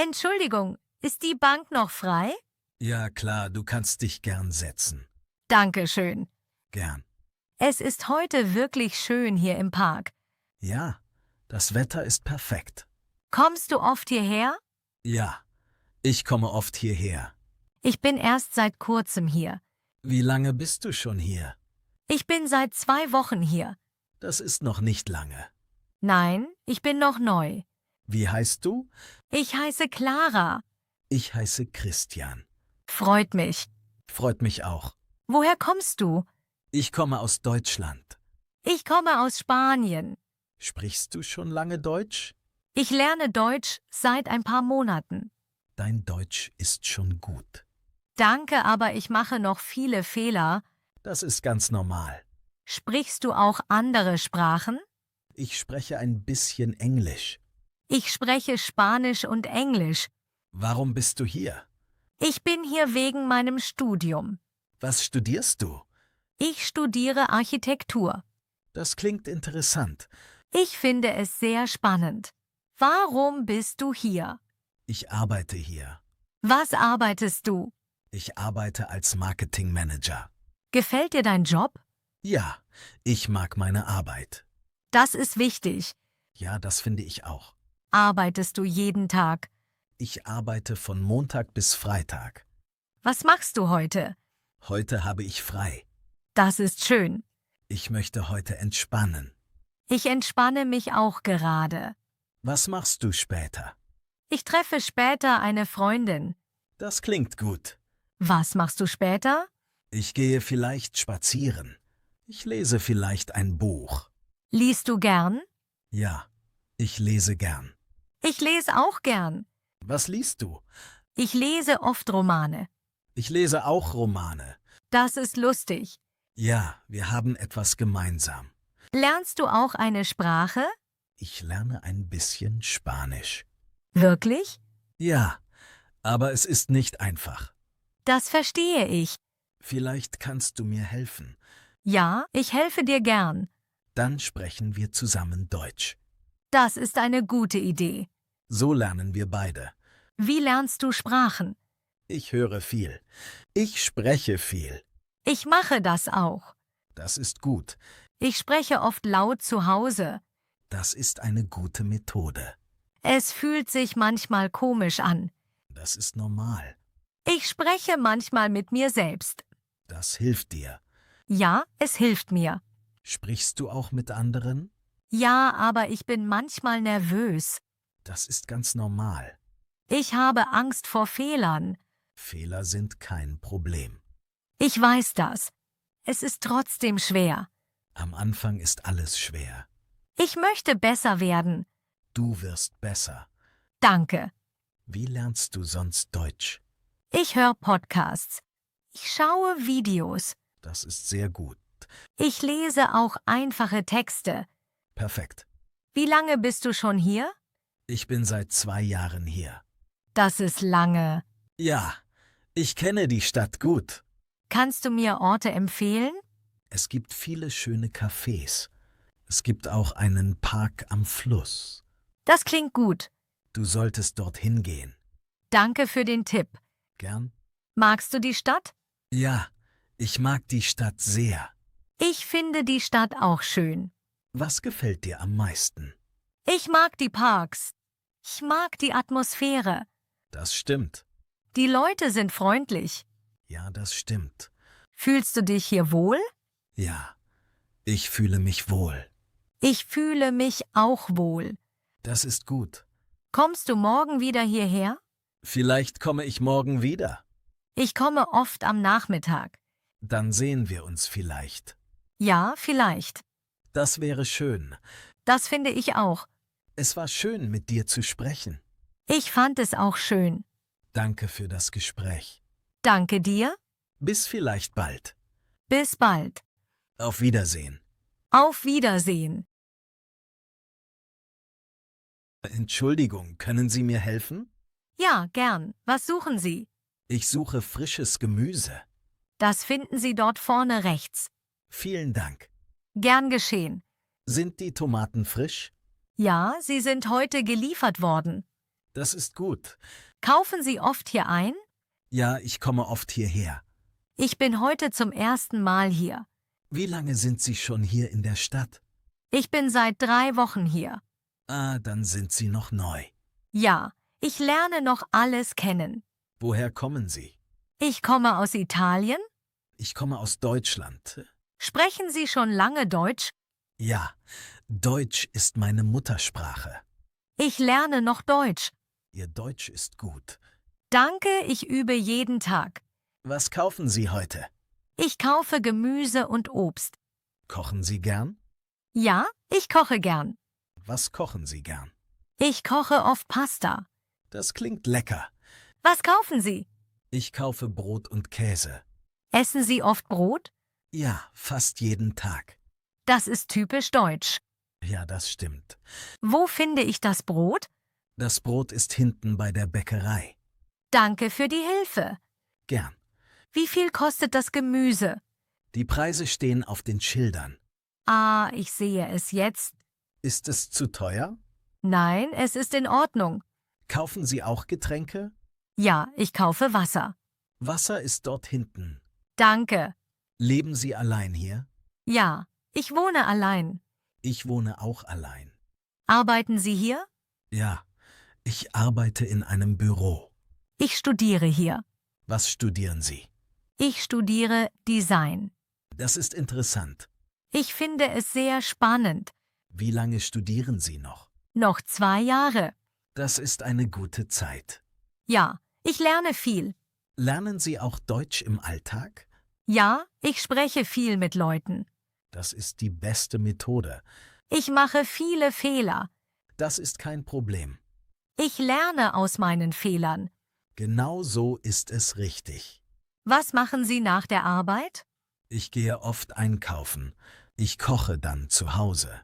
Entschuldigung, ist die Bank noch frei? Ja, klar, du kannst dich gern setzen. Dankeschön. Gern. Es ist heute wirklich schön hier im Park. Ja, das Wetter ist perfekt. Kommst du oft hierher? Ja, ich komme oft hierher. Ich bin erst seit kurzem hier. Wie lange bist du schon hier? Ich bin seit 2 Wochen hier. Das ist noch nicht lange. Nein, ich bin noch neu. Wie heißt du? Ich heiße Clara. Ich heiße Christian. Freut mich. Freut mich auch. Woher kommst du? Ich komme aus Deutschland. Ich komme aus Spanien. Sprichst du schon lange Deutsch? Ich lerne Deutsch seit ein paar Monaten. Dein Deutsch ist schon gut. Danke, aber ich mache noch viele Fehler. Das ist ganz normal. Sprichst du auch andere Sprachen? Ich spreche ein bisschen Englisch. Ich spreche Spanisch und Englisch. Warum bist du hier? Ich bin hier wegen meinem Studium. Was studierst du? Ich studiere Architektur. Das klingt interessant. Ich finde es sehr spannend. Warum bist du hier? Ich arbeite hier. Was arbeitest du? Ich arbeite als Marketingmanager. Gefällt dir dein Job? Ja, ich mag meine Arbeit. Das ist wichtig. Ja, das finde ich auch. Arbeitest du jeden Tag? Ich arbeite von Montag bis Freitag. Was machst du heute? Heute habe ich frei. Das ist schön. Ich möchte heute entspannen. Ich entspanne mich auch gerade. Was machst du später? Ich treffe später eine Freundin. Das klingt gut. Was machst du später? Ich gehe vielleicht spazieren. Ich lese vielleicht ein Buch. Liest du gern? Ja, ich lese gern. Ich lese auch gern. Was liest du? Ich lese oft Romane. Ich lese auch Romane. Das ist lustig. Ja, wir haben etwas gemeinsam. Lernst du auch eine Sprache? Ich lerne ein bisschen Spanisch. Wirklich? Ja, aber es ist nicht einfach. Das verstehe ich. Vielleicht kannst du mir helfen. Ja, ich helfe dir gern. Dann sprechen wir zusammen Deutsch. Das ist eine gute Idee. So lernen wir beide. Wie lernst du Sprachen? Ich höre viel. Ich spreche viel. Ich mache das auch. Das ist gut. Ich spreche oft laut zu Hause. Das ist eine gute Methode. Es fühlt sich manchmal komisch an. Das ist normal. Ich spreche manchmal mit mir selbst. Das hilft dir. Ja, es hilft mir. Sprichst du auch mit anderen? Ja, aber ich bin manchmal nervös. Das ist ganz normal. Ich habe Angst vor Fehlern. Fehler sind kein Problem. Ich weiß das. Es ist trotzdem schwer. Am Anfang ist alles schwer. Ich möchte besser werden. Du wirst besser. Danke. Wie lernst du sonst Deutsch? Ich höre Podcasts. Ich schaue Videos. Das ist sehr gut. Ich lese auch einfache Texte. Perfekt. Wie lange bist du schon hier? Ich bin seit 2 Jahren hier. Das ist lange. Ja, ich kenne die Stadt gut. Kannst du mir Orte empfehlen? Es gibt viele schöne Cafés. Es gibt auch einen Park am Fluss. Das klingt gut. Du solltest dorthin gehen. Danke für den Tipp. Gern? Magst du die Stadt? Ja, ich mag die Stadt sehr. Ich finde die Stadt auch schön. Was gefällt dir am meisten? Ich mag die Parks. Ich mag die Atmosphäre. Das stimmt. Die Leute sind freundlich. Ja, das stimmt. Fühlst du dich hier wohl? Ja, ich fühle mich wohl. Ich fühle mich auch wohl. Das ist gut. Kommst du morgen wieder hierher? Vielleicht komme ich morgen wieder. Ich komme oft am Nachmittag. Dann sehen wir uns vielleicht. Ja, vielleicht. Das wäre schön. Das finde ich auch. Es war schön, mit dir zu sprechen. Ich fand es auch schön. Danke für das Gespräch. Danke dir. Bis vielleicht bald. Bis bald. Auf Wiedersehen. Auf Wiedersehen. Entschuldigung, können Sie mir helfen? Ja, gern. Was suchen Sie? Ich suche frisches Gemüse. Das finden Sie dort vorne rechts. Vielen Dank. Gern geschehen. Sind die Tomaten frisch? Ja, sie sind heute geliefert worden. Das ist gut. Kaufen Sie oft hier ein? Ja, ich komme oft hierher. Ich bin heute zum ersten Mal hier. Wie lange sind Sie schon hier in der Stadt? Ich bin seit 3 Wochen hier. Ah, dann sind Sie noch neu. Ja, ich lerne noch alles kennen. Woher kommen Sie? Ich komme aus Italien. Ich komme aus Deutschland. Sprechen Sie schon lange Deutsch? Ja, Deutsch ist meine Muttersprache. Ich lerne noch Deutsch. Ihr Deutsch ist gut. Danke, ich übe jeden Tag. Was kaufen Sie heute? Ich kaufe Gemüse und Obst. Kochen Sie gern? Ja, ich koche gern. Was kochen Sie gern? Ich koche oft Pasta. Das klingt lecker. Was kaufen Sie? Ich kaufe Brot und Käse. Essen Sie oft Brot? Ja, fast jeden Tag. Das ist typisch deutsch. Ja, das stimmt. Wo finde ich das Brot? Das Brot ist hinten bei der Bäckerei. Danke für die Hilfe. Gern. Wie viel kostet das Gemüse? Die Preise stehen auf den Schildern. Ah, ich sehe es jetzt. Ist es zu teuer? Nein, es ist in Ordnung. Kaufen Sie auch Getränke? Ja, ich kaufe Wasser. Wasser ist dort hinten. Danke. Leben Sie allein hier? Ja, ich wohne allein. Ich wohne auch allein. Arbeiten Sie hier? Ja, ich arbeite in einem Büro. Ich studiere hier. Was studieren Sie? Ich studiere Design. Das ist interessant. Ich finde es sehr spannend. Wie lange studieren Sie noch? Noch 2 Jahre. Das ist eine gute Zeit. Ja, ich lerne viel. Lernen Sie auch Deutsch im Alltag? Ja, ich spreche viel mit Leuten. Das ist die beste Methode. Ich mache viele Fehler. Das ist kein Problem. Ich lerne aus meinen Fehlern. Genau so ist es richtig. Was machen Sie nach der Arbeit? Ich gehe oft einkaufen. Ich koche dann zu Hause.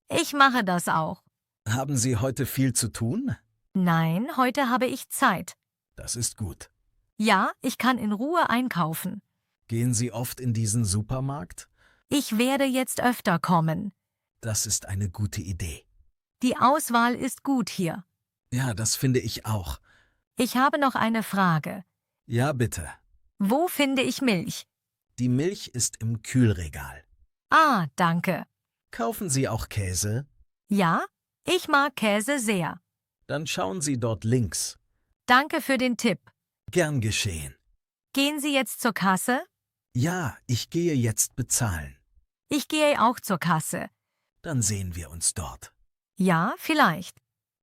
Ich mache das auch. Haben Sie heute viel zu tun? Nein, heute habe ich Zeit. Das ist gut. Ja, ich kann in Ruhe einkaufen. Gehen Sie oft in diesen Supermarkt? Ich werde jetzt öfter kommen. Das ist eine gute Idee. Die Auswahl ist gut hier. Ja, das finde ich auch. Ich habe noch eine Frage. Ja, bitte. Wo finde ich Milch? Die Milch ist im Kühlregal. Ah, danke. Kaufen Sie auch Käse? Ja, ich mag Käse sehr. Dann schauen Sie dort links. Danke für den Tipp. Gern geschehen. Gehen Sie jetzt zur Kasse? Ja, ich gehe jetzt bezahlen. Ich gehe auch zur Kasse. Dann sehen wir uns dort. Ja, vielleicht.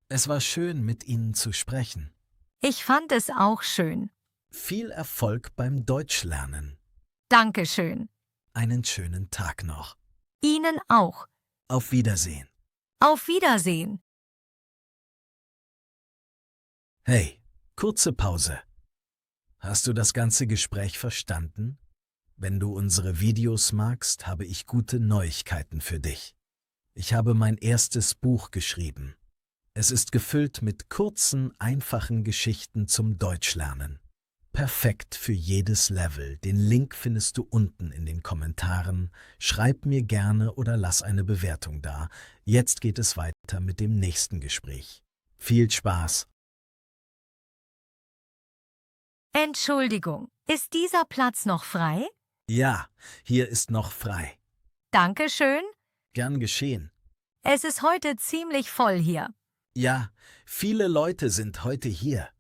Es war schön, mit Ihnen zu sprechen. Ich fand es auch schön. Viel Erfolg beim Deutschlernen. Dankeschön. Einen schönen Tag noch. Ihnen auch. Auf Wiedersehen. Auf Wiedersehen. Hey, kurze Pause. Hast du das ganze Gespräch verstanden? Wenn du unsere Videos magst, habe ich gute Neuigkeiten für dich. Ich habe mein erstes Buch geschrieben. Es ist gefüllt mit kurzen, einfachen Geschichten zum Deutschlernen. Perfekt für jedes Level. Den Link findest du unten in den Kommentaren. Schreib mir gerne oder lass eine Bewertung da. Jetzt geht es weiter mit dem nächsten Gespräch. Viel Spaß! Entschuldigung, ist dieser Platz noch frei? Ja, hier ist noch frei. Dankeschön. Gern geschehen. Es ist heute ziemlich voll hier. Ja, viele Leute sind heute hier.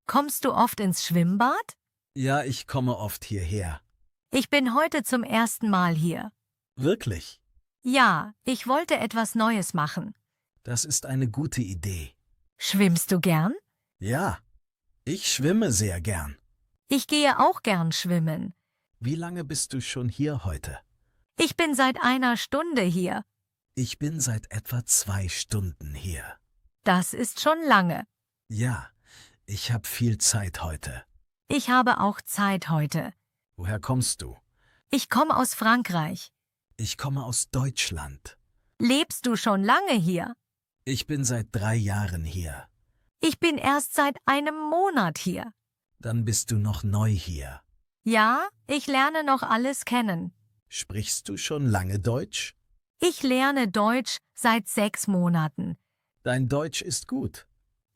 Kommst du oft ins Schwimmbad? Ja, ich komme oft hierher. Ich bin heute zum ersten Mal hier. Wirklich? Ja, ich wollte etwas Neues machen. Das ist eine gute Idee. Schwimmst du gern? Ja, ich schwimme sehr gern. Ich gehe auch gern schwimmen. Wie lange bist du schon hier heute? Ich bin seit 1 Stunde hier. Ich bin seit etwa 2 Stunden hier. Das ist schon lange. Ja, ich habe viel Zeit heute. Ich habe auch Zeit heute. Woher kommst du? Ich komme aus Frankreich. Ich komme aus Deutschland. Lebst du schon lange hier? Ich bin seit 3 Jahren hier. Ich bin erst seit einem Monat hier. Dann bist du noch neu hier. Ja, ich lerne noch alles kennen. Sprichst du schon lange Deutsch? Ich lerne Deutsch seit 6 Monaten. Dein Deutsch ist gut.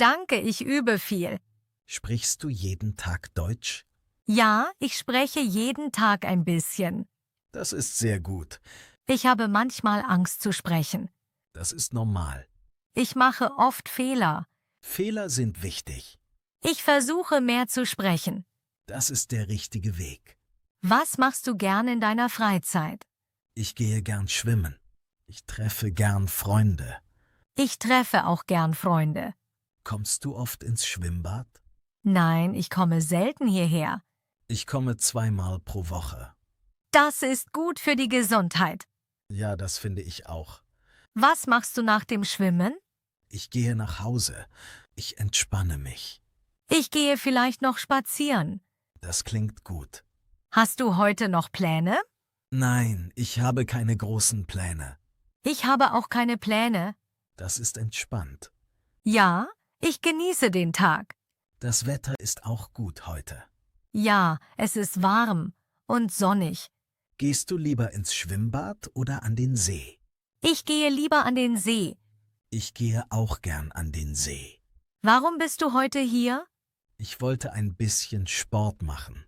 Danke, ich übe viel. Sprichst du jeden Tag Deutsch? Ja, ich spreche jeden Tag ein bisschen. Das ist sehr gut. Ich habe manchmal Angst zu sprechen. Das ist normal. Ich mache oft Fehler. Fehler sind wichtig. Ich versuche mehr zu sprechen. Das ist der richtige Weg. Was machst du gern in deiner Freizeit? Ich gehe gern schwimmen. Ich treffe gern Freunde. Ich treffe auch gern Freunde. Kommst du oft ins Schwimmbad? Nein, ich komme selten hierher. Ich komme 2-mal pro Woche. Das ist gut für die Gesundheit. Ja, das finde ich auch. Was machst du nach dem Schwimmen? Ich gehe nach Hause. Ich entspanne mich. Ich gehe vielleicht noch spazieren. Das klingt gut. Hast du heute noch Pläne? Nein, ich habe keine großen Pläne. Ich habe auch keine Pläne. Das ist entspannt. Ja, ich genieße den Tag. Das Wetter ist auch gut heute. Ja, es ist warm und sonnig. Gehst du lieber ins Schwimmbad oder an den See? Ich gehe lieber an den See. Ich gehe auch gern an den See. Warum bist du heute hier? Ich wollte ein bisschen Sport machen.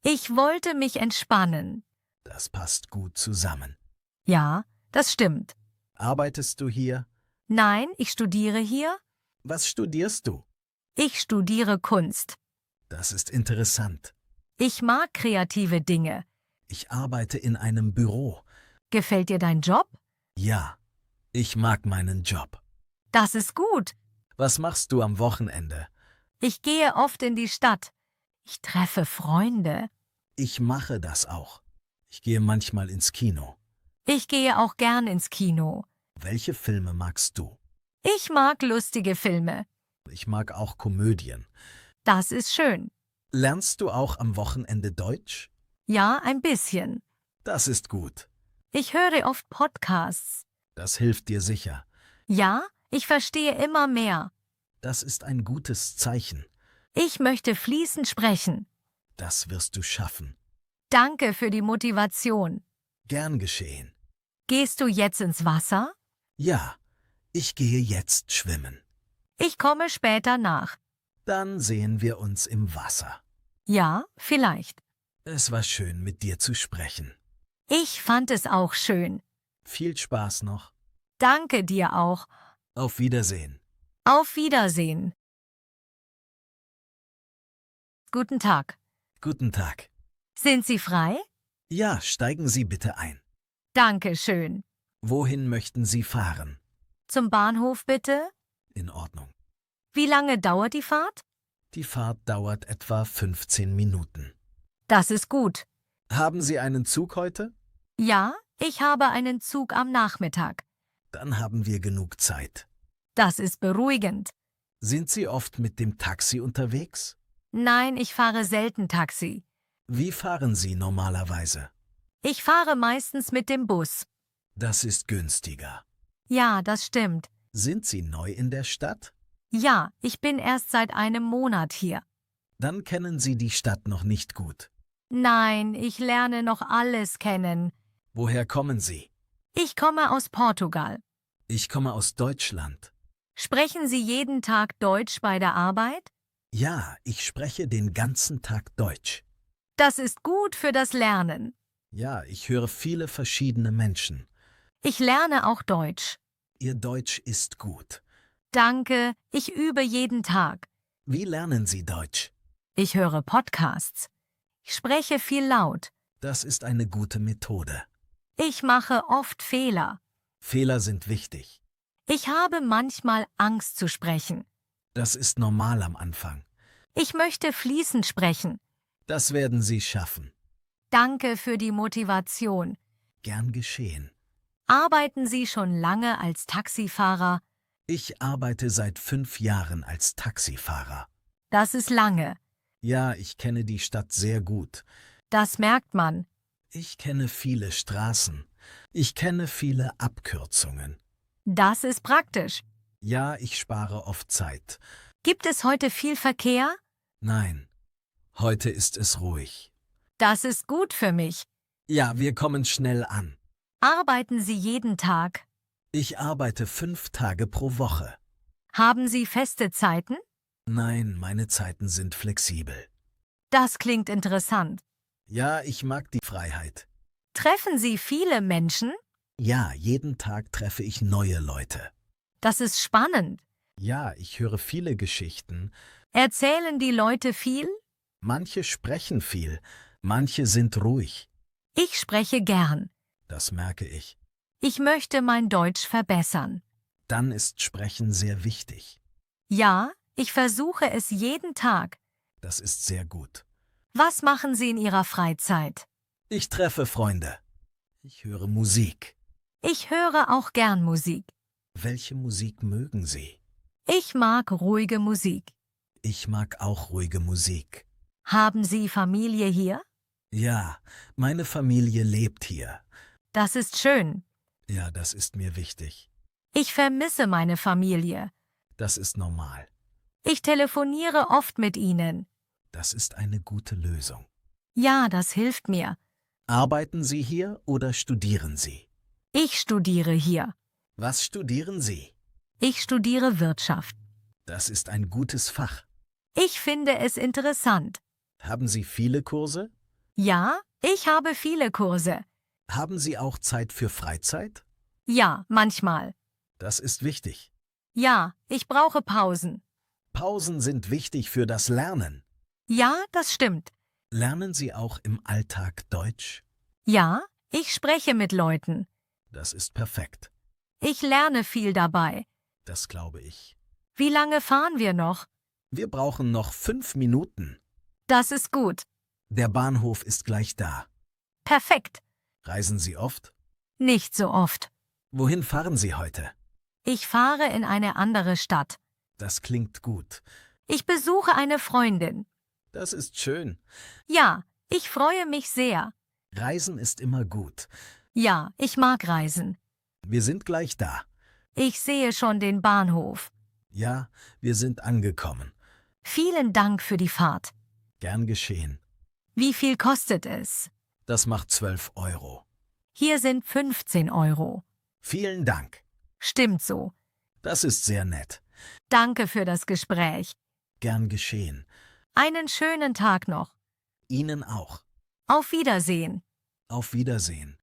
Ich wollte mich entspannen. Das passt gut zusammen. Ja, das stimmt. Arbeitest du hier? Nein, ich studiere hier. Was studierst du? Ich studiere Kunst. Das ist interessant. Ich mag kreative Dinge. Ich arbeite in einem Büro. Gefällt dir dein Job? Ja, ich mag meinen Job. Das ist gut. Was machst du am Wochenende? Ich gehe oft in die Stadt. Ich treffe Freunde. Ich mache das auch. Ich gehe manchmal ins Kino. Ich gehe auch gern ins Kino. Welche Filme magst du? Ich mag lustige Filme. Ich mag auch Komödien. Das ist schön. Lernst du auch am Wochenende Deutsch? Ja, ein bisschen. Das ist gut. Ich höre oft Podcasts. Das hilft dir sicher. Ja, ich verstehe immer mehr. Das ist ein gutes Zeichen. Ich möchte fließend sprechen. Das wirst du schaffen. Danke für die Motivation. Gern geschehen. Gehst du jetzt ins Wasser? Ja, ich gehe jetzt schwimmen. Ich komme später nach. Dann sehen wir uns im Wasser. Ja, vielleicht. Es war schön, mit dir zu sprechen. Ich fand es auch schön. Viel Spaß noch. Danke dir auch. Auf Wiedersehen. Auf Wiedersehen. Guten Tag. Guten Tag. Sind Sie frei? Ja, steigen Sie bitte ein. Danke schön. Wohin möchten Sie fahren? Zum Bahnhof bitte? In Ordnung. Wie lange dauert die Fahrt? Die Fahrt dauert etwa 15 Minuten. Das ist gut. Haben Sie einen Zug heute? Ja, ich habe einen Zug am Nachmittag. Dann haben wir genug Zeit. Das ist beruhigend. Sind Sie oft mit dem Taxi unterwegs? Nein, ich fahre selten Taxi. Wie fahren Sie normalerweise? Ich fahre meistens mit dem Bus. Das ist günstiger. Ja, das stimmt. Sind Sie neu in der Stadt? Ja, ich bin erst seit einem Monat hier. Dann kennen Sie die Stadt noch nicht gut. Nein, ich lerne noch alles kennen. Woher kommen Sie? Ich komme aus Portugal. Ich komme aus Deutschland. Sprechen Sie jeden Tag Deutsch bei der Arbeit? Ja, ich spreche den ganzen Tag Deutsch. Das ist gut für das Lernen. Ja, ich höre viele verschiedene Menschen. Ich lerne auch Deutsch. Ihr Deutsch ist gut. Danke, ich übe jeden Tag. Wie lernen Sie Deutsch? Ich höre Podcasts. Ich spreche viel laut. Das ist eine gute Methode. Ich mache oft Fehler. Fehler sind wichtig. Ich habe manchmal Angst zu sprechen. Das ist normal am Anfang. Ich möchte fließend sprechen. Das werden Sie schaffen. Danke für die Motivation. Gern geschehen. Arbeiten Sie schon lange als Taxifahrer? Ich arbeite seit 5 Jahren als Taxifahrer. Das ist lange. Ja, ich kenne die Stadt sehr gut. Das merkt man. Ich kenne viele Straßen. Ich kenne viele Abkürzungen. Das ist praktisch. Ja, ich spare oft Zeit. Gibt es heute viel Verkehr? Nein, heute ist es ruhig. Das ist gut für mich. Ja, wir kommen schnell an. Arbeiten Sie jeden Tag? Ich arbeite 5 Tage pro Woche. Haben Sie feste Zeiten? Nein, meine Zeiten sind flexibel. Das klingt interessant. Ja, ich mag die Freiheit. Treffen Sie viele Menschen? Ja, jeden Tag treffe ich neue Leute. Das ist spannend. Ja, ich höre viele Geschichten. Erzählen die Leute viel? Manche sprechen viel, manche sind ruhig. Ich spreche gern. Das merke ich. Ich möchte mein Deutsch verbessern. Dann ist Sprechen sehr wichtig. Ja, ich versuche es jeden Tag. Das ist sehr gut. Was machen Sie in Ihrer Freizeit? Ich treffe Freunde. Ich höre Musik. Ich höre auch gern Musik. Welche Musik mögen Sie? Ich mag ruhige Musik. Ich mag auch ruhige Musik. Haben Sie Familie hier? Ja, meine Familie lebt hier. Das ist schön. Ja, das ist mir wichtig. Ich vermisse meine Familie. Das ist normal. Ich telefoniere oft mit ihnen. Das ist eine gute Lösung. Ja, das hilft mir. Arbeiten Sie hier oder studieren Sie? Ich studiere hier. Was studieren Sie? Ich studiere Wirtschaft. Das ist ein gutes Fach. Ich finde es interessant. Haben Sie viele Kurse? Ja, ich habe viele Kurse. Haben Sie auch Zeit für Freizeit? Ja, manchmal. Das ist wichtig. Ja, ich brauche Pausen. Pausen sind wichtig für das Lernen. Ja, das stimmt. Lernen Sie auch im Alltag Deutsch? Ja, ich spreche mit Leuten. Das ist perfekt. Ich lerne viel dabei. Das glaube ich. Wie lange fahren wir noch? Wir brauchen noch 5 Minuten. Das ist gut. Der Bahnhof ist gleich da. Perfekt. Reisen Sie oft? Nicht so oft. Wohin fahren Sie heute? Ich fahre in eine andere Stadt. Das klingt gut. Ich besuche eine Freundin. Das ist schön. Ja, ich freue mich sehr. Reisen ist immer gut. Ja, ich mag Reisen. Wir sind gleich da. Ich sehe schon den Bahnhof. Ja, wir sind angekommen. Vielen Dank für die Fahrt. Gern geschehen. Wie viel kostet es? Das macht 12 Euro. Hier sind 15 Euro. Vielen Dank. Stimmt so. Das ist sehr nett. Danke für das Gespräch. Gern geschehen. Einen schönen Tag noch. Ihnen auch. Auf Wiedersehen. Auf Wiedersehen.